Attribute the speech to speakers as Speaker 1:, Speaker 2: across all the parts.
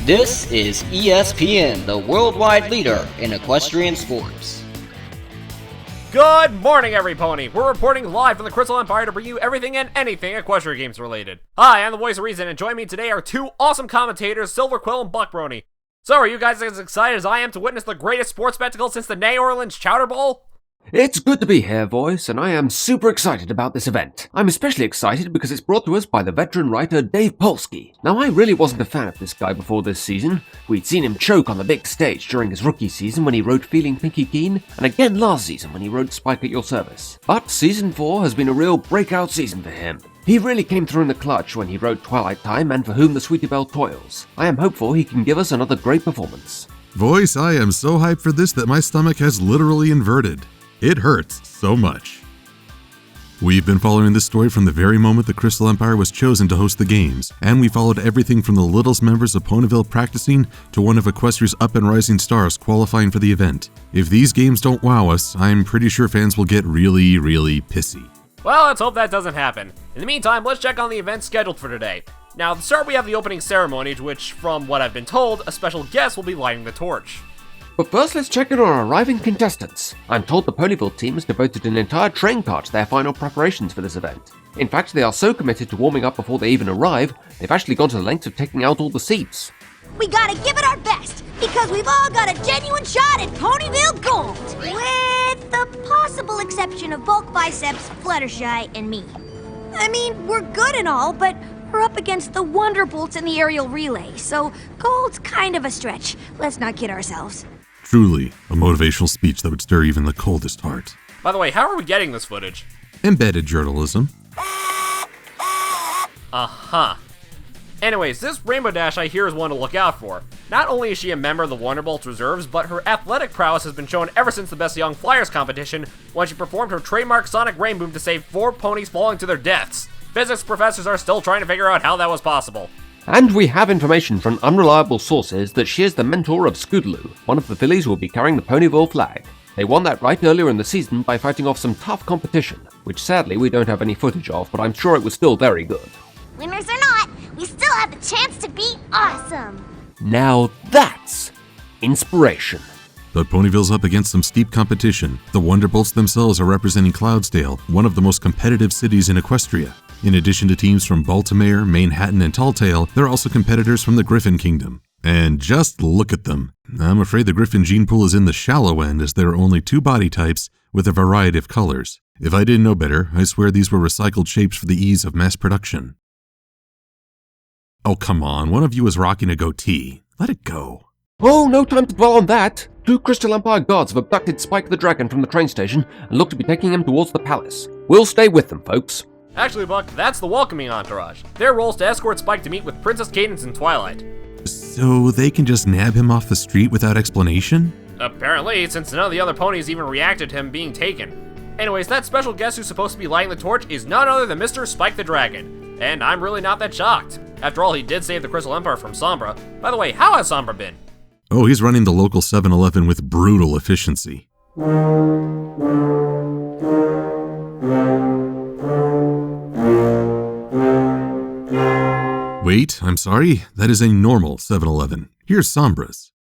Speaker 1: This is ESPN, the worldwide leader in equestrian sports.
Speaker 2: Good morning, every pony! We're reporting live from the Crystal Empire to bring you everything and anything equestrian games related. Hi, I'm the voice of reason, and joining me today are two awesome commentators, Silver-Quill and Buckbrony. So, are you guys as excited as I am to witness the greatest sports spectacle since the New Orleans Chowder Bowl?
Speaker 3: It's good to be here, Voice, and I am super excited about this event. I'm especially excited because it's brought to us by the veteran writer Dave Polsky. Now, I really wasn't a fan of this guy before this season. We'd seen him choke on the big stage during his rookie season when he wrote Feeling Pinky Keen, and again last season when he wrote Spike at Your Service. But Season 4 has been a real breakout season for him. He really came through in the clutch when he wrote Twilight Time and For Whom the Sweetie Belle Toils. I am hopeful he can give us another great performance.
Speaker 4: Voice, I am so hyped for this that my stomach has literally inverted. It hurts so much. We've been following this story from the very moment the Crystal Empire was chosen to host the games, and we followed everything from the littlest members of Ponyville practicing to one of Equestria's up-and-rising stars qualifying for the event. If these games don't wow us, I'm pretty sure fans will get really, really pissy.
Speaker 2: Well, let's hope that doesn't happen. In the meantime, let's check on the events scheduled for today. Now, at the start we have the opening ceremony, to which, from what I've been told, a special guest will be lighting the torch.
Speaker 3: But first, let's check in on our arriving contestants. I'm told the Ponyville team has devoted an entire train car to their final preparations for this event. In fact, they are so committed to warming up before they even arrive, they've actually gone to the lengths of taking out all the seats.
Speaker 5: We gotta give it our best, because we've all got a genuine shot at Ponyville Gold! With the possible exception of Bulk Biceps, Fluttershy, and me. I mean, we're good and all, but we're up against the Wonderbolts in the aerial relay, so gold's kind of a stretch. Let's not kid ourselves.
Speaker 4: Truly, a motivational speech that would stir even the coldest heart.
Speaker 2: By the way, how are we getting this footage?
Speaker 4: Embedded journalism.
Speaker 2: Anyways, this Rainbow Dash I hear is one to look out for. Not only is she a member of the Wonderbolts reserves, but her athletic prowess has been shown ever since the Best Young Flyers competition, when she performed her trademark Sonic Rainboom to save 4 ponies falling to their deaths. Physics professors are still trying to figure out how that was possible.
Speaker 3: And we have information from unreliable sources that she is the mentor of Scootaloo, one of the fillies who will be carrying the Ponyville flag. They won that right earlier in the season by fighting off some tough competition, which sadly we don't have any footage of, but I'm sure it was still very good.
Speaker 5: Winners or not, we still have the chance to be awesome!
Speaker 3: Now that's inspiration.
Speaker 4: But Ponyville's up against some steep competition. The Wonderbolts themselves are representing Cloudsdale, one of the most competitive cities in Equestria. In addition to teams from Baltimore, Manhattan, and Talltale, there are also competitors from the Griffin Kingdom. And just look at them. I'm afraid the Griffin gene pool is in the shallow end, as there are only 2 body types with a variety of colors. If I didn't know better, I swear these were recycled shapes for the ease of mass production. Oh, come on, one of you is rocking a goatee. Let it go.
Speaker 3: Oh, no time to dwell on that. 2 Crystal Empire guards have abducted Spike the Dragon from the train station and look to be taking him towards the palace. We'll stay with them, folks.
Speaker 2: Actually, Buck, that's the welcoming entourage. Their role is to escort Spike to meet with Princess Cadance and Twilight.
Speaker 4: So they can just nab him off the street without explanation?
Speaker 2: Apparently, since none of the other ponies even reacted to him being taken. Anyways, that special guest who's supposed to be lighting the torch is none other than Mr. Spike the Dragon. And I'm really not that shocked. After all, he did save the Crystal Empire from Sombra. By the way, how has Sombra been?
Speaker 4: Oh, he's running the local 7-Eleven with brutal efficiency. Wait, I'm sorry, that is a normal 7-Eleven. Here's Sombra's.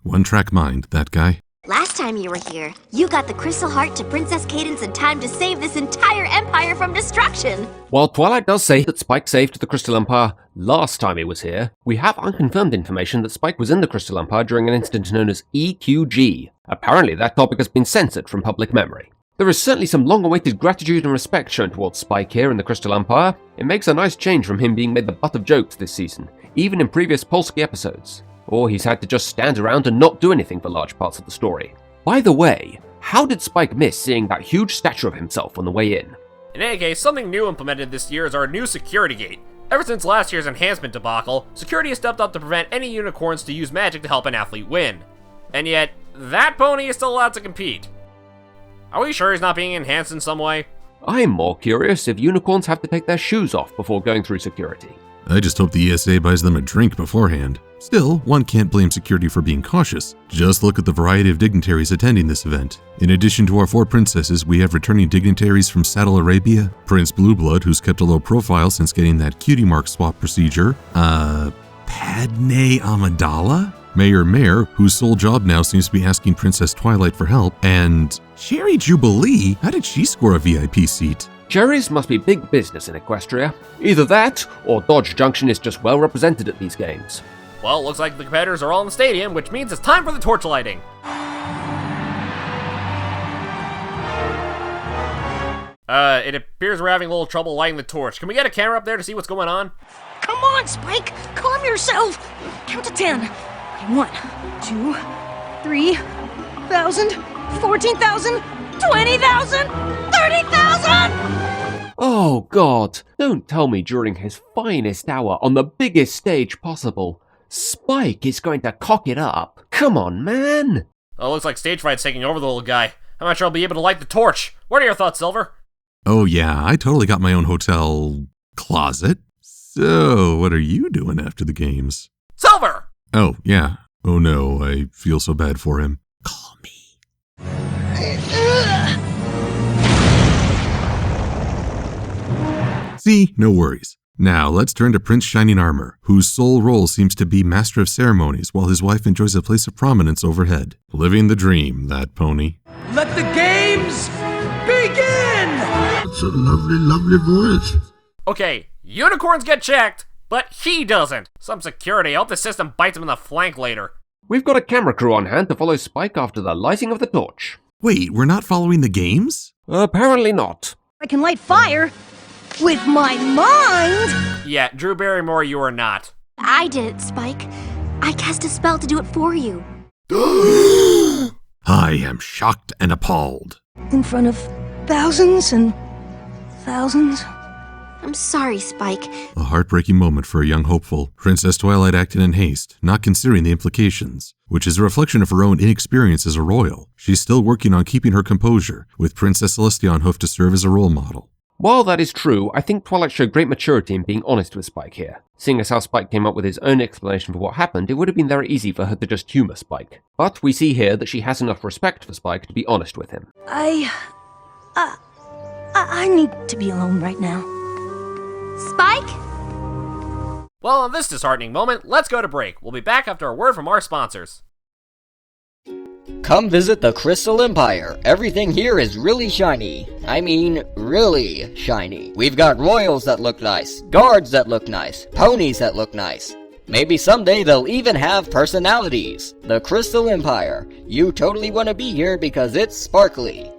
Speaker 4: One-track mind, that guy.
Speaker 5: Last time you were here, you got the Crystal Heart to Princess Cadance in time to save this entire empire from destruction!
Speaker 3: While Twilight does say that Spike saved the Crystal Empire last time he was here, we have unconfirmed information that Spike was in the Crystal Empire during an incident known as EQG. Apparently that topic has been censored from public memory. There is certainly some long-awaited gratitude and respect shown towards Spike here in the Crystal Empire. It makes a nice change from him being made the butt of jokes this season, even in previous Polsky episodes. Or he's had to just stand around and not do anything for large parts of the story. By the way, how did Spike miss seeing that huge statue of himself on the way in?
Speaker 2: In any case, something new implemented this year is our new security gate. Ever since last year's enhancement debacle, security has stepped up to prevent any unicorns to use magic to help an athlete win. And yet, that pony is still allowed to compete. Are we sure he's not being enhanced in some way?
Speaker 3: I'm more curious if unicorns have to take their shoes off before going through security.
Speaker 4: I just hope the ESA buys them a drink beforehand. Still, one can't blame security for being cautious. Just look at the variety of dignitaries attending this event. In addition to our 4 princesses, we have returning dignitaries from Saddle Arabia, Prince Blueblood, who's kept a low profile since getting that cutie mark swap procedure, Padme Amidala? Mayor Mare, whose sole job now seems to be asking Princess Twilight for help, and Cherry Jubilee? How did she score a VIP seat?
Speaker 3: Cherries must be big business in Equestria. Either that, or Dodge Junction is just well represented at these games.
Speaker 2: Well, looks like the competitors are all in the stadium, which means it's time for the torch lighting. It appears we're having a little trouble lighting the torch. Can we get a camera up there to see what's going on?
Speaker 5: Come on, Spike! Calm yourself! Count to 10. 1, 2, 3,000, 14,000, 20,000, 30,000!
Speaker 3: Oh god, don't tell me during his finest hour on the biggest stage possible, Spike is going to cock it up. Come on, man!
Speaker 2: Oh, looks like stage fright's taking over the little guy. I'm not sure I'll be able to light the torch. What are your thoughts, Silver?
Speaker 4: Oh yeah, I totally got my own hotel closet. So, what are you doing after the games?
Speaker 2: Silver!
Speaker 4: Oh, yeah. Oh no, I feel so bad for him. Call me. See, no worries. Now, let's turn to Prince Shining Armor, whose sole role seems to be Master of Ceremonies while his wife enjoys a place of prominence overhead. Living the dream, that pony.
Speaker 6: Let the games begin!
Speaker 7: It's a lovely, lovely voice.
Speaker 2: Okay, unicorns get checked, but he doesn't. Some security. I hope the system bites him in the flank later.
Speaker 3: We've got a camera crew on hand to follow Spike after the lighting of the torch.
Speaker 4: Wait, we're not following the games?
Speaker 3: Apparently not.
Speaker 5: I can light fire with my mind!
Speaker 2: Yeah, Drew Barrymore, you are not.
Speaker 5: I did it, Spike. I cast a spell to do it for you.
Speaker 4: I am shocked and appalled.
Speaker 5: In front of thousands and thousands.
Speaker 8: I'm sorry, Spike.
Speaker 4: A heartbreaking moment for a young hopeful. Princess Twilight acted in haste, not considering the implications, which is a reflection of her own inexperience as a royal. She's still working on keeping her composure, with Princess Celestia on hoof to serve as a role model.
Speaker 3: While that is true, I think Twilight showed great maturity in being honest with Spike here. Seeing as how Spike came up with his own explanation for what happened, it would have been very easy for her to just humour Spike. But we see here that she has enough respect for Spike to be honest with him.
Speaker 5: I need to be alone right now.
Speaker 8: Spike?
Speaker 2: Well, on this disheartening moment, let's go to break. We'll be back after a word from our sponsors.
Speaker 1: Come visit the Crystal Empire. Everything here is really shiny. I mean, really shiny. We've got royals that look nice, guards that look nice, ponies that look nice. Maybe someday they'll even have personalities. The Crystal Empire. You totally want to be here because it's sparkly.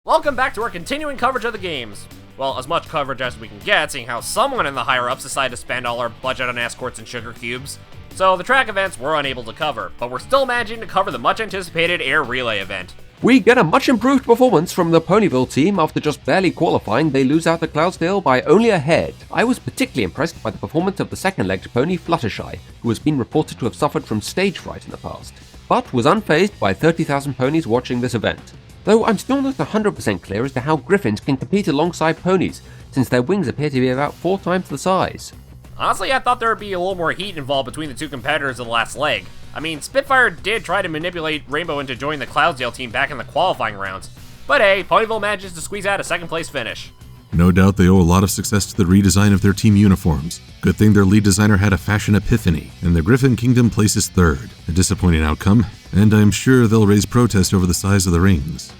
Speaker 2: Welcome back to our continuing coverage of the games. Well, as much coverage as we can get, seeing how someone in the higher-ups decided to spend all our budget on escorts and sugar cubes. So the track events we're unable to cover, but we're still managing to cover the much-anticipated air relay event.
Speaker 3: We get a much improved performance from the Ponyville team. After just barely qualifying, they lose out to Cloudsdale by only a head. I was particularly impressed by the performance of the second-legged pony Fluttershy, who has been reported to have suffered from stage fright in the past, but was unfazed by 30,000 ponies watching this event. Though I'm still not 100% clear as to how griffins can compete alongside ponies, since their wings appear to be about 4 times the size.
Speaker 2: Honestly, I thought there would be a little more heat involved between the two competitors in the last leg. I mean, Spitfire did try to manipulate Rainbow into joining the Cloudsdale team back in the qualifying rounds. But hey, Ponyville manages to squeeze out a second place finish.
Speaker 4: No doubt they owe a lot of success to the redesign of their team uniforms. Good thing their lead designer had a fashion epiphany, and the Griffin Kingdom places third. A disappointing outcome, and I'm sure they'll raise protest over the size of the rings.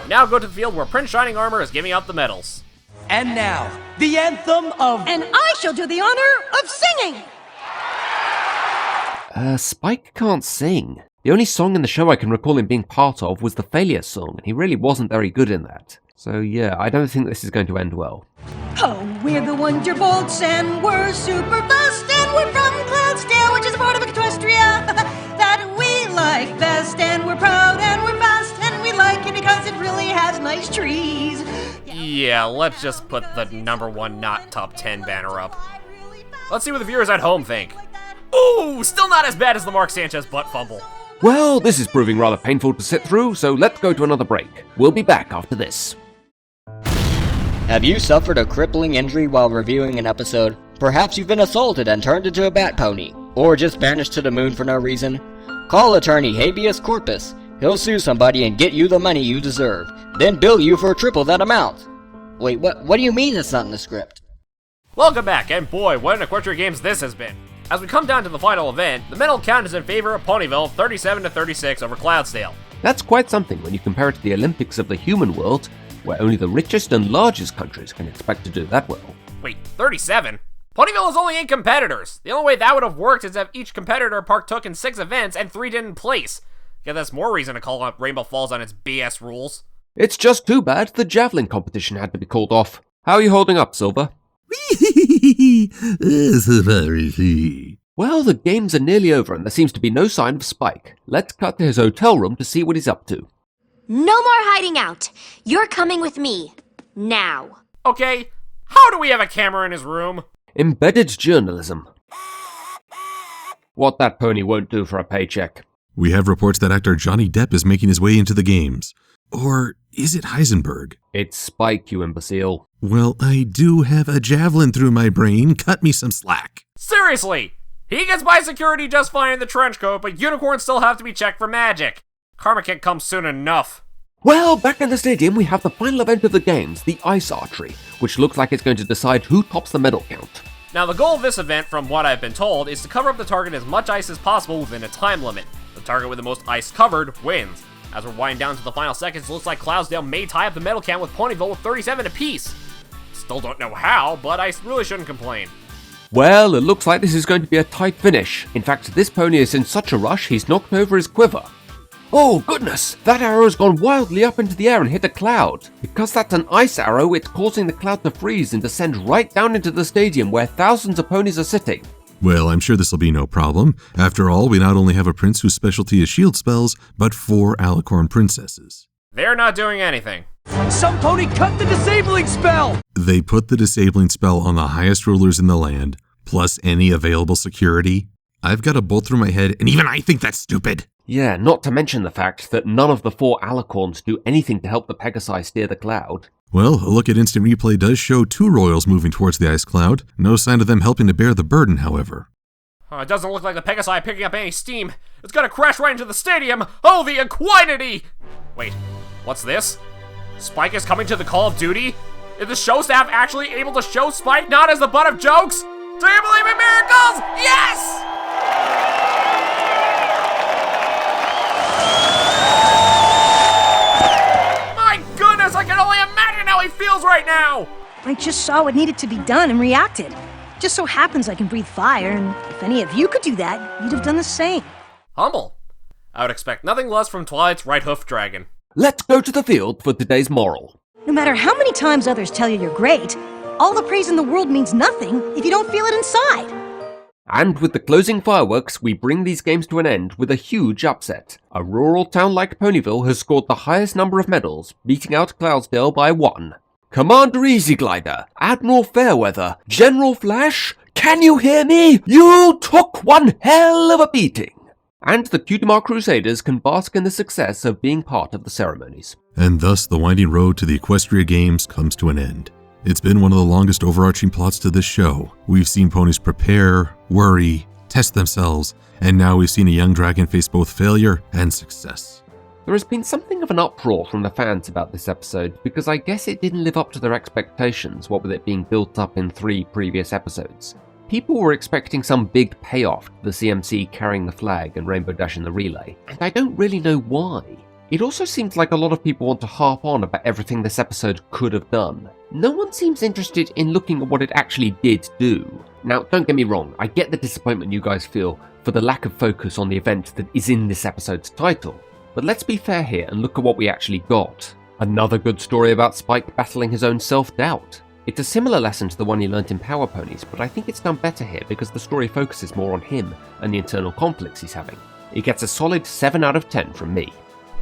Speaker 2: Now go to the field where Prince Shining Armor is giving out the medals.
Speaker 6: And now, the anthem of...
Speaker 5: And I shall do the honor of singing!
Speaker 3: Spike can't sing. The only song in the show I can recall him being part of was the Failure song, and he really wasn't very good in that. So yeah, I don't think this is going to end well.
Speaker 5: Oh, we're the Wonderbolts, and we're super fast, and we're from Cloudsdale, which is a part of Equestria, that we like best, and we're proud, and we're fast, and we like it because it really has nice trees.
Speaker 2: Yeah, let's just put the #1 not top 10 banner up. Let's see what the viewers at home think. Ooh, still not as bad as the Mark Sanchez butt fumble.
Speaker 3: Well, this is proving rather painful to sit through, so let's go to another break. We'll be back after this.
Speaker 1: Have you suffered a crippling injury while reviewing an episode? Perhaps you've been assaulted and turned into a bat pony, or just banished to the moon for no reason? Call attorney Habeas Corpus. He'll sue somebody and get you the money you deserve, then bill you for triple that amount. Wait, what do you mean it's not in the script?
Speaker 2: Welcome back, and boy, what an Equestria Games this has been. As we come down to the final event, the medal count is in favor of Ponyville 37-36 over Cloudsdale.
Speaker 3: That's quite something when you compare it to the Olympics of the human world, where only the richest and largest countries can expect to do that well.
Speaker 2: Wait, 37? Ponyville is only 8 competitors. The only way that would have worked is if each competitor partook in 6 events and 3 didn't place. Yeah, that's more reason to call up Rainbow Falls on its BS rules.
Speaker 3: It's just too bad the javelin competition had to be called off. How are you holding up, Silver? Well, the games are nearly over and there seems to be no sign of Spike. Let's cut to his hotel room to see what he's up to.
Speaker 8: No more hiding out. You're coming with me. Now.
Speaker 2: Okay, how do we have a camera in his room?
Speaker 3: Embedded journalism. What that pony won't do for a paycheck.
Speaker 4: We have reports that actor Johnny Depp is making his way into the games. Or is it Heisenberg?
Speaker 3: It's Spike, you imbecile.
Speaker 4: Well, I do have a javelin through my brain. Cut me some slack.
Speaker 2: Seriously! He gets by security just fine in the trench coat, but unicorns still have to be checked for magic. Karma can't come soon enough.
Speaker 3: Well, back in the stadium we have the final event of the games, the ice archery, which looks like it's going to decide who tops the medal count.
Speaker 2: Now the goal of this event, from what I've been told, is to cover up the target as much ice as possible within a time limit. The target with the most ice covered wins. As we're winding down to the final seconds, it looks like Cloudsdale may tie up the medal count with Ponyville with 37 apiece. Still don't know how, but I really shouldn't complain.
Speaker 3: Well, it looks like this is going to be a tight finish. In fact, this pony is in such a rush he's knocked over his quiver. Oh goodness, that arrow's gone wildly up into the air and hit a cloud. Because that's an ice arrow, it's causing the cloud to freeze and descend right down into the stadium where thousands of ponies are sitting.
Speaker 4: Well, I'm sure this will be no problem. After all, we not only have a prince whose specialty is shield spells, but 4 alicorn princesses.
Speaker 2: They're not doing anything.
Speaker 6: Some pony cut the disabling spell!
Speaker 4: They put the disabling spell on the highest rulers in the land, plus any available security. I've got a bolt through my head, and even I think that's stupid.
Speaker 3: Yeah, not to mention the fact that none of the 4 alicorns do anything to help the Pegasi steer the cloud.
Speaker 4: Well, a look at instant replay does show 2 royals moving towards the ice cloud. No sign of them helping to bear the burden, however.
Speaker 2: It doesn't look like the Pegasi are picking up any steam. It's gonna crash right into the stadium. Oh, the equinety! Wait, what's this? Spike is coming to the Call of Duty? Is the show staff actually able to show Spike not as the butt of jokes? Do you believe in miracles? Yes! My goodness, I can only imagine how he feels right now!
Speaker 9: I just saw what needed to be done and reacted. Just so happens I can breathe fire, and if any of you could do that, you'd have done the same.
Speaker 2: Humble. I would expect nothing less from Twilight's right hoof dragon.
Speaker 3: Let's go to the field for today's moral.
Speaker 9: No matter how many times others tell you you're great, all the praise in the world means nothing if you don't feel it inside.
Speaker 3: And with the closing fireworks, we bring these games to an end with a huge upset. A rural town like Ponyville has scored the highest number of medals, beating out Cloudsdale by 1. Commander Easy Glider, Admiral Fairweather, General Flash, can you hear me? You took one hell of a beating! And the Cutemar Crusaders can bask in the success of being part of the ceremonies.
Speaker 4: And thus the winding road to the Equestria Games comes to an end. It's been one of the longest overarching plots to this show. We've seen ponies prepare, worry, test themselves, and now we've seen a young dragon face both failure and success.
Speaker 3: There has been something of an uproar from the fans about this episode because I guess it didn't live up to their expectations, what with it being built up in 3 previous episodes. People were expecting some big payoff to the CMC carrying the flag and Rainbow Dash in the relay, and I don't really know why. It also seems like a lot of people want to harp on about everything this episode could have done. No one seems interested in looking at what it actually did do. Now, don't get me wrong, I get the disappointment you guys feel for the lack of focus on the event that is in this episode's title. But let's be fair here and look at what we actually got. Another good story about Spike battling his own self-doubt. It's a similar lesson to the one he learnt in Power Ponies, but I think it's done better here because the story focuses more on him and the internal conflicts he's having. It gets a solid 7 out of 10 from me.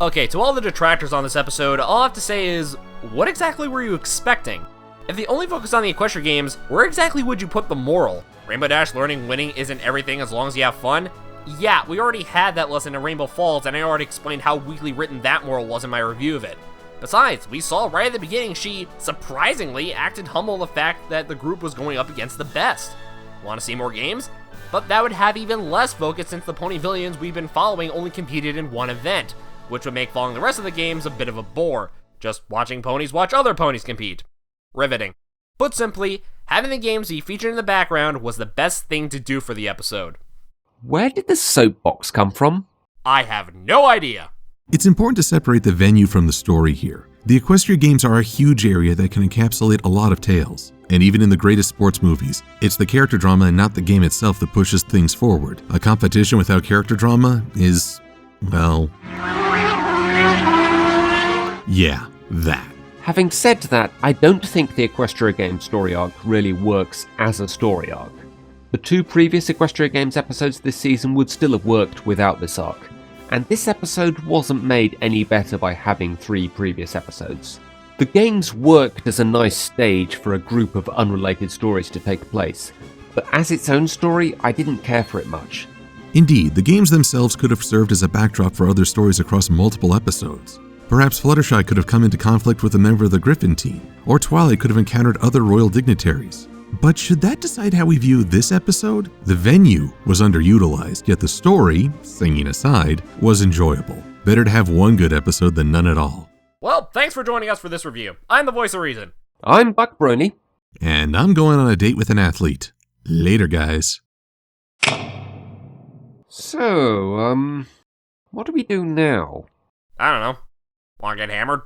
Speaker 2: Okay, to all the detractors on this episode, all I have to say is, what exactly were you expecting? If the only focus on the Equestria Games, where exactly would you put the moral? Rainbow Dash learning winning isn't everything as long as you have fun? Yeah, we already had that lesson in Rainbow Falls, and I already explained how weakly written that moral was in my review of it. Besides, we saw right at the beginning she, surprisingly, acted humble in the fact that the group was going up against the best. Want to see more games? But that would have even less focus since the pony villains we've been following only competed in one event, which would make following the rest of the games a bit of a bore, just watching ponies watch other ponies compete. Riveting. Put simply, having the games be featured in the background was the best thing to do for the episode.
Speaker 3: Where did the soapbox come from?
Speaker 2: I have no idea.
Speaker 4: It's important to separate the venue from the story here. The Equestria Games are a huge area that can encapsulate a lot of tales. And even in the greatest sports movies, it's the character drama and not the game itself that pushes things forward. A competition without character drama is, well... yeah, that.
Speaker 3: Having said that, I don't think the Equestria Games story arc really works as a story arc. The 2 previous Equestria Games episodes this season would still have worked without this arc. And this episode wasn't made any better by having 3 previous episodes. The games worked as a nice stage for a group of unrelated stories to take place, but as its own story, I didn't care for it much.
Speaker 4: Indeed, the games themselves could have served as a backdrop for other stories across multiple episodes. Perhaps Fluttershy could have come into conflict with a member of the Griffin team, or Twilight could have encountered other royal dignitaries. But should that decide how we view this episode? The venue was underutilized, yet the story, singing aside, was enjoyable. Better to have one good episode than none at all.
Speaker 2: Well, thanks for joining us for this review. I'm the voice of reason.
Speaker 3: I'm Buck Brony.
Speaker 4: And I'm going on a date with an athlete. Later, guys.
Speaker 3: So, what do we do now?
Speaker 2: I don't know. Wanna get hammered?